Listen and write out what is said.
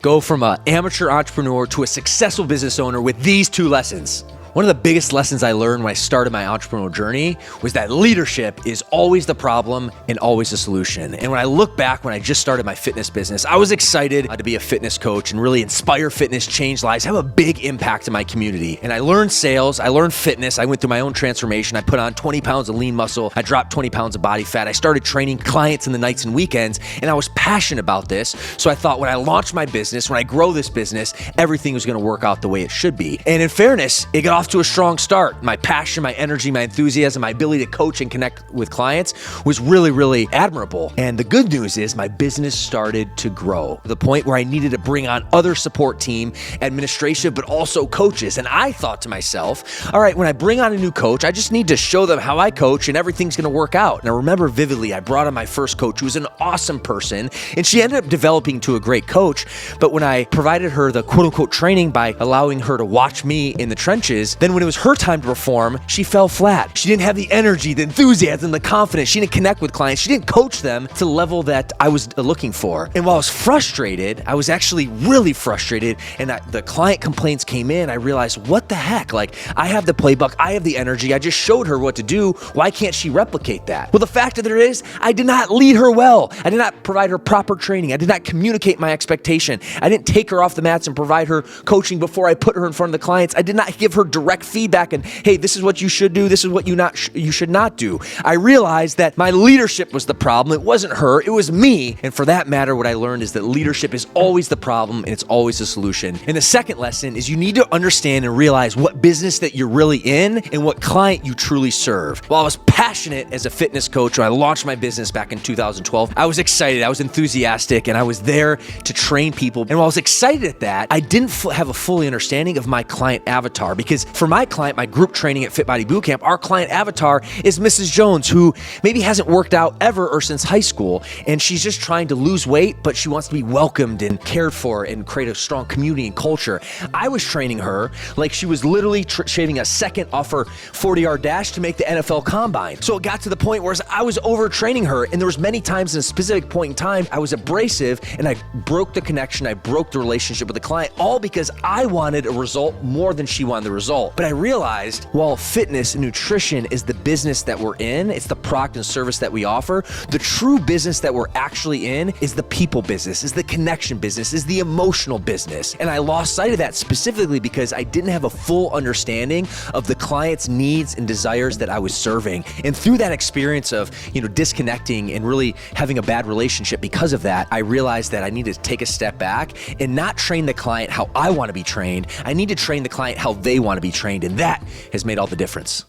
Go from an amateur entrepreneur to a successful business owner with these 2 lessons. One of the biggest lessons I learned when I started my entrepreneurial journey was that leadership is always the problem and always the solution. And when I look back, when I just started my fitness business, I was excited to be a fitness coach and really inspire fitness, change lives, have a big impact in my community. And I learned sales, I learned fitness, I went through my own transformation. I put on 20 pounds of lean muscle, I dropped 20 pounds of body fat. I started training clients in the nights and weekends, and I was passionate about this. So I thought when I launched my business, when I grow this business, everything was gonna work out the way it should be. And in fairness, it got off to a strong start. My passion, my energy, my enthusiasm, my ability to coach and connect with clients was really, really admirable. And the good news is my business started to grow to the point where I needed to bring on other support team, administration, but also coaches. And I thought to myself, all right, when I bring on a new coach, I just need to show them how I coach and everything's gonna work out. And I remember vividly, I brought on my first coach who was an awesome person, and she ended up developing to a great coach. But when I provided her the quote unquote training by allowing her to watch me in the trenches, then when it was her time to perform, she fell flat. She didn't have the energy, the enthusiasm, the confidence. She didn't connect with clients. She didn't coach them to the level that I was looking for. And while I was frustrated, I was actually really frustrated, and the client complaints came in, I realized, what the heck? Like, I have the playbook, I have the energy, I just showed her what to do. Why can't she replicate that? Well, the fact of it is, I did not lead her well. I did not provide her proper training. I did not communicate my expectation. I didn't take her off the mats and provide her coaching before I put her in front of the clients. I did not give her direct feedback and, hey, this is what you should do, this is what you should not do. I realized that my leadership was the problem. It wasn't her, it was me. And for that matter, what I learned is that leadership is always the problem and it's always the solution. And the second lesson is you need to understand and realize what business that you're really in and what client you truly serve. While I was passionate as a fitness coach when I launched my business back in 2012, I was excited, I was enthusiastic, and I was there to train people. And while I was excited at that, I didn't have a fully understanding of my client avatar, because for my client, my group training at Fit Body Bootcamp, our client avatar is Mrs. Jones, who maybe hasn't worked out ever or since high school, and she's just trying to lose weight, but she wants to be welcomed and cared for and create a strong community and culture. I was training her like she was literally shaving a second off her 40-yard dash to make the NFL Combine. So it got to the point where I was overtraining her, and there was many times in a specific point in time, I was abrasive and I broke the connection, I broke the relationship with the client, all because I wanted a result more than she wanted the result. But I realized while fitness and nutrition is the business that we're in, it's the product and service that we offer, the true business that we're actually in is the people business, is the connection business, is the emotional business. And I lost sight of that specifically because I didn't have a full understanding of the client's needs and desires that I was serving. And through that experience of, disconnecting and really having a bad relationship because of that, I realized that I needed to take a step back and not train the client how I want to be trained. I need to train the client how they want to be trained, and that has made all the difference.